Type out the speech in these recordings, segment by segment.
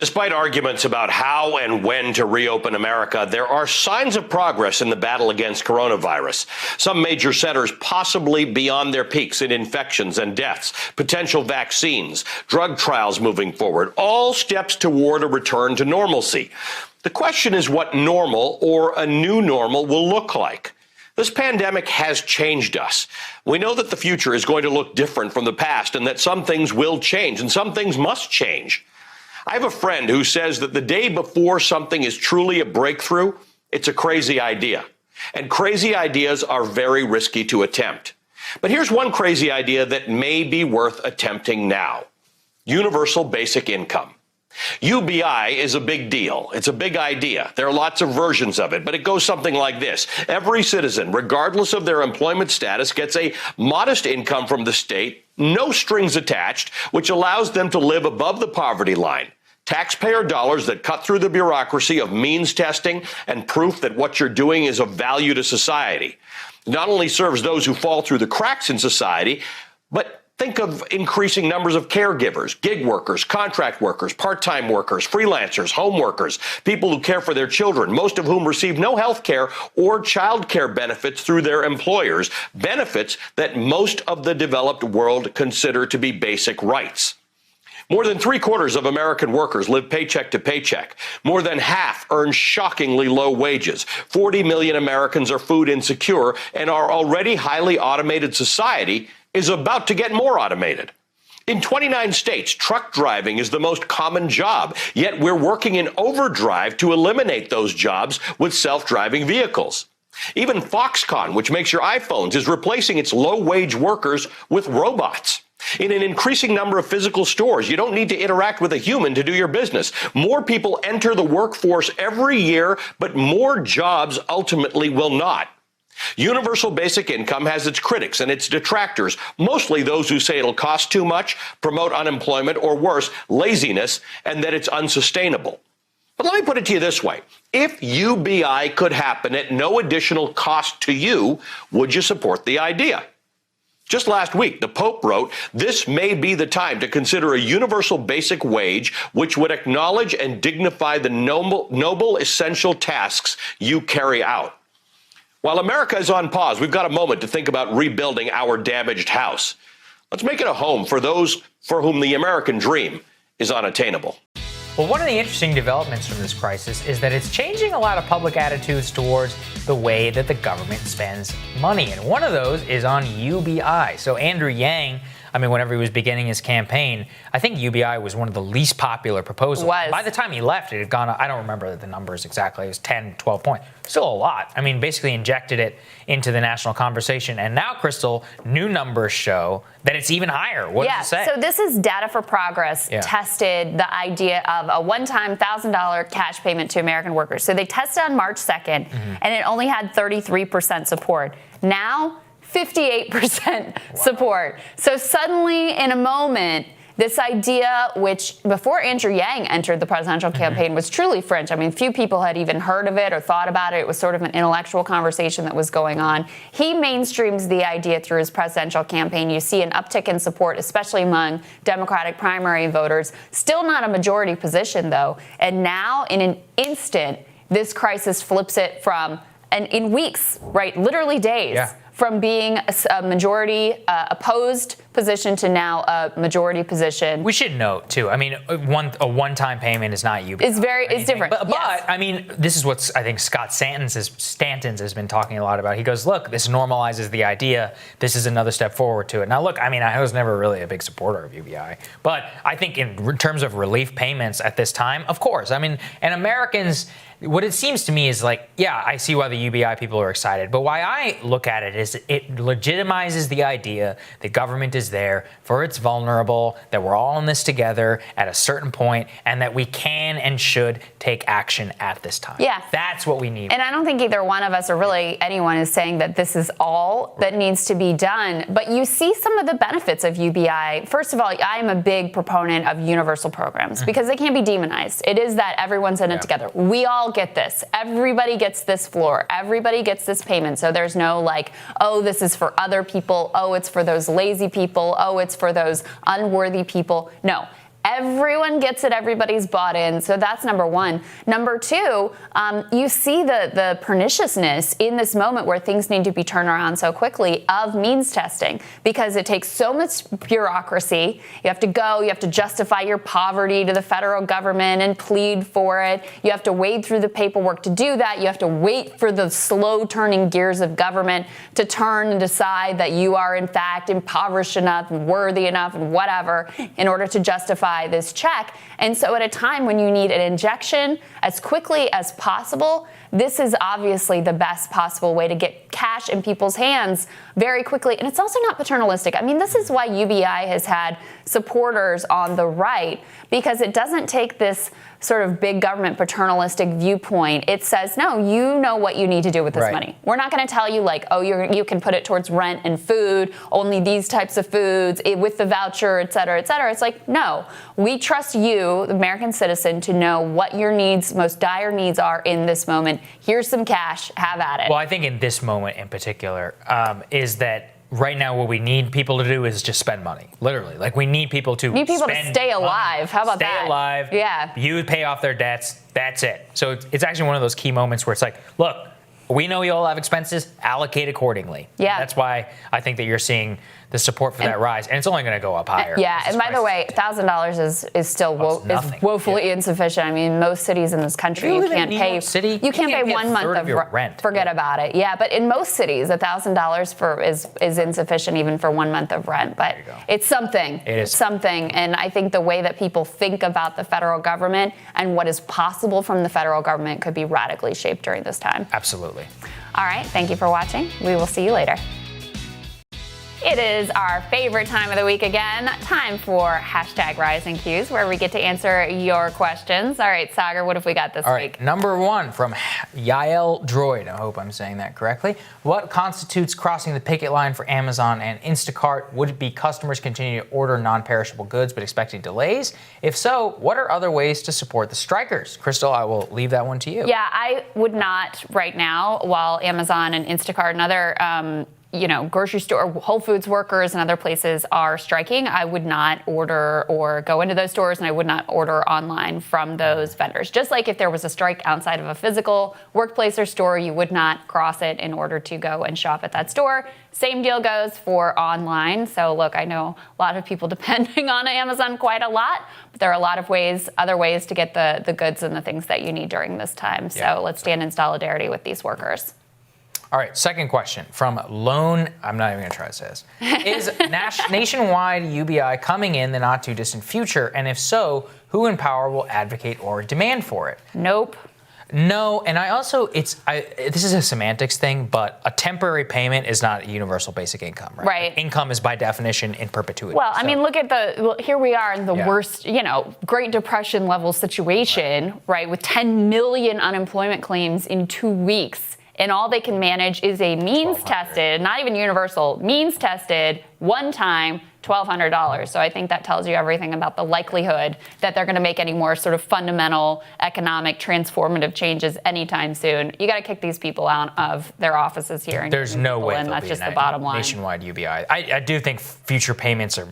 Despite arguments about how and when to reopen America, there are signs of progress in the battle against coronavirus. Some major centers possibly beyond their peaks in infections and deaths, potential vaccines, drug trials moving forward, all steps toward a return to normalcy. The question is what normal or a new normal will look like. This pandemic has changed us. We know that the future is going to look different from the past and that some things will change and some things must change. I have a friend who says that the day before something is truly a breakthrough, it's a crazy idea. And crazy ideas are very risky to attempt. But here's one crazy idea that may be worth attempting now. Universal basic income. UBI is a big deal. It's a big idea. There are lots of versions of it, but it goes something like this. Every citizen, regardless of their employment status, gets a modest income from the state, no strings attached, which allows them to live above the poverty line. Taxpayer dollars that cut through the bureaucracy of means testing and proof that what you're doing is of value to society. It not only serves those who fall through the cracks in society, but think of increasing numbers of caregivers, gig workers, contract workers, part-time workers, freelancers, home workers, people who care for their children, most of whom receive no health care or child care benefits through their employers, benefits that most of the developed world consider to be basic rights. More than 3/4 of American workers live paycheck to paycheck. More than half earn shockingly low wages. 40 million Americans are food insecure, and our already highly automated society is about to get more automated. In 29 states, truck driving is the most common job, yet we're working in overdrive to eliminate those jobs with self-driving vehicles. Even Foxconn, which makes your iPhones, is replacing its low-wage workers with robots. In an increasing number of physical stores, you don't need to interact with a human to do your business. More people enter the workforce every year, but more jobs ultimately will not. Universal basic income has its critics and its detractors, mostly those who say it'll cost too much, promote unemployment, or worse, laziness, and that it's unsustainable. But let me put it to you this way. If UBI could happen at no additional cost to you, would you support the idea? Just last week, the Pope wrote, "This may be the time to consider a universal basic wage which would acknowledge and dignify the noble essential tasks you carry out." While America is on pause, we've got a moment to think about rebuilding our damaged house. Let's make it a home for those for whom the American dream is unattainable. Well, one of the interesting developments from this crisis is that it's changing a lot of public attitudes towards the way that the government spends money. And one of those is on UBI. So Andrew Yang, whenever he was beginning his campaign, I think UBI was one of the least popular proposals. By the time he left, it had gone, I don't remember the numbers exactly, it was 10, 12 points. Still a lot. Basically injected it into the national conversation. And now, Crystal, new numbers show that it's even higher. What does it say? So this is Data for Progress tested the idea of a one-time $1,000 cash payment to American workers. So they tested on March 2nd, and it only had 33% support. Now, 58% support. So suddenly, in a moment, this idea, which before Andrew Yang entered the presidential campaign was truly fringe. Few people had even heard of it or thought about it. It was sort of an intellectual conversation that was going on. He mainstreams the idea through his presidential campaign. You see an uptick in support, especially among Democratic primary voters. Still not a majority position, though. And now, in an instant, this crisis flips it from, and in weeks, right, literally days, from being a majority opposed position to now a majority position. We should note too. A one-time payment is not UBI. It's different. But this is what I think Scott Stanton's has been talking a lot about. He goes, look, this normalizes the idea. This is another step forward to it. Now, look, I was never really a big supporter of UBI, but I think in terms of relief payments at this time, of course. And Americans. What it seems to me is I see why the UBI people are excited, but why I look at it is it legitimizes the idea that government is there for its vulnerable, that we're all in this together at a certain point, and that we can and should take action at this time. Yeah. That's what we need. And I don't think either one of us or really anyone is saying that this is all that needs to be done, but you see some of the benefits of UBI. First of all, I am a big proponent of universal programs because they can't be demonized. It is that everyone's in it together. We all get this. Everybody gets this floor. Everybody gets this payment. So there's no this is for other people. Oh, it's for those lazy people. Oh, it's for those unworthy people. No. Everyone gets it. Everybody's bought in. So that's number one. Number two, you see the perniciousness in this moment where things need to be turned around so quickly of means testing, because it takes so much bureaucracy. You have to go, you have to justify your poverty to the federal government and plead for it. You have to wade through the paperwork to do that. You have to wait for the slow turning gears of government to turn and decide that you are in fact impoverished enough and worthy enough and whatever in order to justify this check. And so at a time when you need an injection as quickly as possible, this is obviously the best possible way to get cash in people's hands very quickly. And it's also not paternalistic. I mean, this is why UBI has had supporters on the right, because it doesn't take this sort of big government paternalistic viewpoint. It says, no, you know what you need to do with this money. We're not going to tell you like, oh, you can put it towards rent and food, only these types of foods with the voucher, et cetera, et cetera. It's like, no, we trust you, the American citizen, to know what your needs, most dire needs are in this moment. Here's some cash, have at it. Well, I think in this moment in particular is that right now what we need people to do is just spend money. Literally. Like, we need people to stay alive. How about that? Stay alive. Yeah. You pay off their debts. That's it. So it's actually one of those key moments where it's like, look, we know you all have expenses, allocate accordingly. Yeah. That's why I think that you're seeing the support for that rise, and it's only going to go up higher. Yeah, and by the way, $1,000 is still woefully insufficient. I mean, most cities in this country you can't pay 1 month of rent. Forget about it. Yeah, but in most cities, $1,000 is insufficient even for 1 month of rent. But it's something. It is something, and I think the way that people think about the federal government and what is possible from the federal government could be radically shaped during this time. Absolutely. All right, thank you for watching. We will see you later. It is our favorite time of the week again. Time for #RisingQs, where we get to answer your questions. All right, Sagar, what have we got this week? All right, number one from Yael Droid. I hope I'm saying that correctly. What constitutes crossing the picket line for Amazon and Instacart? Would it be customers continue to order non-perishable goods but expecting delays? If so, what are other ways to support the strikers? Crystal, I will leave that one to you. Yeah, I would not right now, while Amazon and Instacart and other grocery store, Whole Foods workers and other places are striking. I would not order or go into those stores, and I would not order online from those vendors. Just like if there was a strike outside of a physical workplace or store, you would not cross it in order to go and shop at that store. Same deal goes for online. So look, I know a lot of people depending on Amazon quite a lot, but there are a lot of other ways to get the goods and the things that you need during this time. So let's stand in solidarity with these workers. All right, second question from Lone. I'm not even going to try to say this. Is nationwide UBI coming in the not too distant future? And if so, who in power will advocate or demand for it? Nope. No, and I also, this is a semantics thing, but a temporary payment is not a universal basic income, right? Right. Like, income is by definition in perpetuity. Well, I mean, look at here we are in the worst, Great Depression level situation, right? With 10 million unemployment claims in 2 weeks. And all they can manage is a means-tested, not even universal, means-tested, one-time $1,200. So I think that tells you everything about the likelihood that they're going to make any more sort of fundamental economic transformative changes anytime soon. You got to kick these people out of their offices here. And there's no way that's just the bottom line. Nationwide UBI. I do think future payments are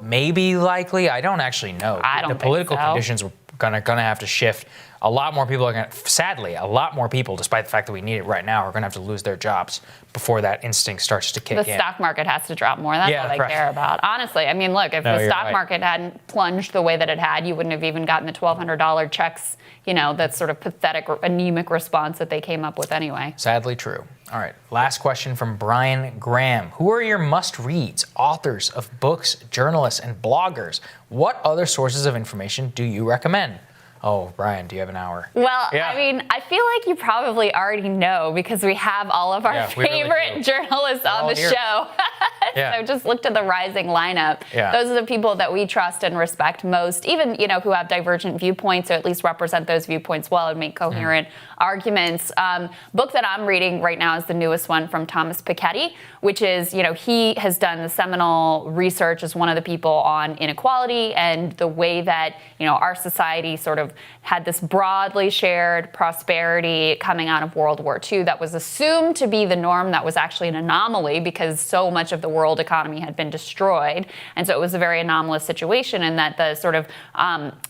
maybe likely. I don't actually know. I don't think the political so. conditions are gonna have to shift. A lot more people are sadly, a lot more people, despite the fact that we need it right now, are going to have to lose their jobs before that instinct starts to kick in. The stock market has to drop more. That's all they care about. Honestly, I mean, look, if the stock market hadn't plunged the way that it had, you wouldn't have even gotten the $1,200 checks, that sort of pathetic, anemic response that they came up with anyway. Sadly true. All right, last question from Brian Graham. Who are your must-reads, authors of books, journalists, and bloggers? What other sources of information do you recommend? Oh, Brian, do you have an hour? Well, I mean, I feel like you probably already know because we have all of our favorite journalists on the show. So just look to the rising lineup. Those are the people that we trust and respect most, even, who have divergent viewpoints or at least represent those viewpoints well and make coherent arguments. Book that I'm reading right now is the newest one from Thomas Piketty, which is, he has done the seminal research as one of the people on inequality and the way that, our society sort of had this broadly shared prosperity coming out of World War II that was assumed to be the norm that was actually an anomaly because so much of the world economy had been destroyed. And so it was a very anomalous situation in that the sort of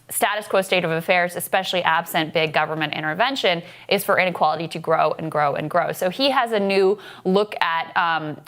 status quo state of affairs, especially absent big government intervention, is for inequality to grow and grow and grow. So he has a new look at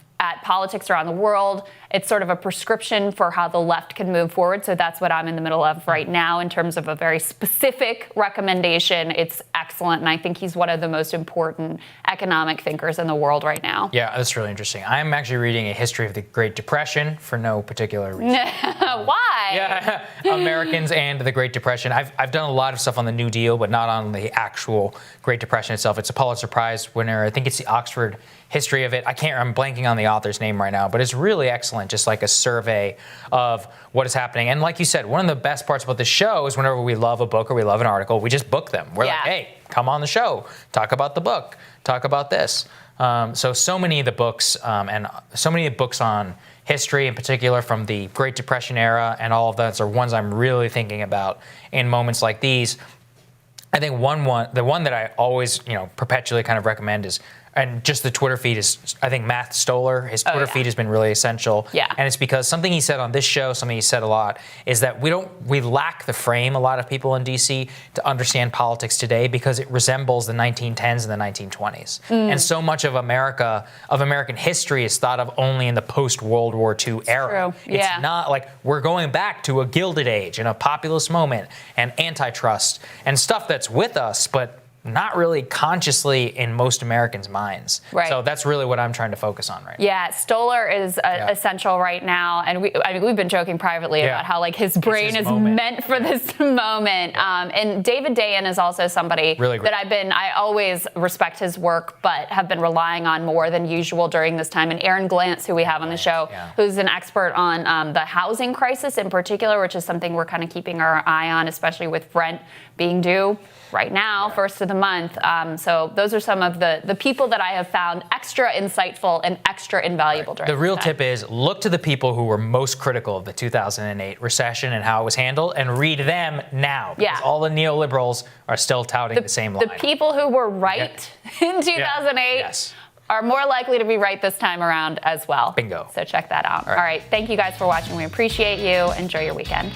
politics around the world. It's sort of a prescription for how the left can move forward. So that's what I'm in the middle of right now in terms of a very specific recommendation. It's excellent. And I think he's one of the most important economic thinkers in the world right now. Yeah, that's really interesting. I'm actually reading a history of the Great Depression for no particular reason. Why? Yeah, Americans and the Great Depression. I've done a lot of stuff on the New Deal, but not on the actual Great Depression itself. It's a Pulitzer Prize winner. I think it's the Oxford history of it. I'm blanking on the author's name right now, but it's really excellent, just like a survey of what is happening. And like you said, one of the best parts about the show is whenever we love a book or we love an article, we just book them. We're like, hey, come on the show, talk about the book, talk about this. So many of the books and so many books on history in particular from the Great Depression era and all of those are ones I'm really thinking about in moments like these. I think the one that I always, perpetually kind of recommend is, and just the Twitter feed is, I think Matt Stoller, his Twitter feed has been really essential. Yeah. And it's because something he said on this show, something he said a lot, is that we lack the frame, a lot of people in DC, to understand politics today because it resembles the 1910s and the 1920s. And so much of American history is thought of only in the post-World War II era. True. Yeah. It's not like we're going back to a Gilded Age and a populist moment and antitrust and stuff that's with us, but not really consciously in most Americans' minds. Right. So that's really what I'm trying to focus on right now. Yeah, Stoller is essential right now, and we've been joking privately about how his brain is meant for this moment. And David Dayen is also somebody really great. that I always respect his work, but have been relying on more than usual during this time. And Aaron Glantz, who we have on the show, who's an expert on the housing crisis in particular, which is something we're kind of keeping our eye on, especially with rent being due right now, first of the month. So those are some of the people that I have found extra insightful and extra invaluable during The real this time. tip is look to the people who were most critical of the 2008 recession and how it was handled and read them now. Because all the neoliberals are still touting the same line. The people who were right in 2008 are more likely to be right this time around as well. Bingo. So check that out. All right. Thank you guys for watching. We appreciate you. Enjoy your weekend.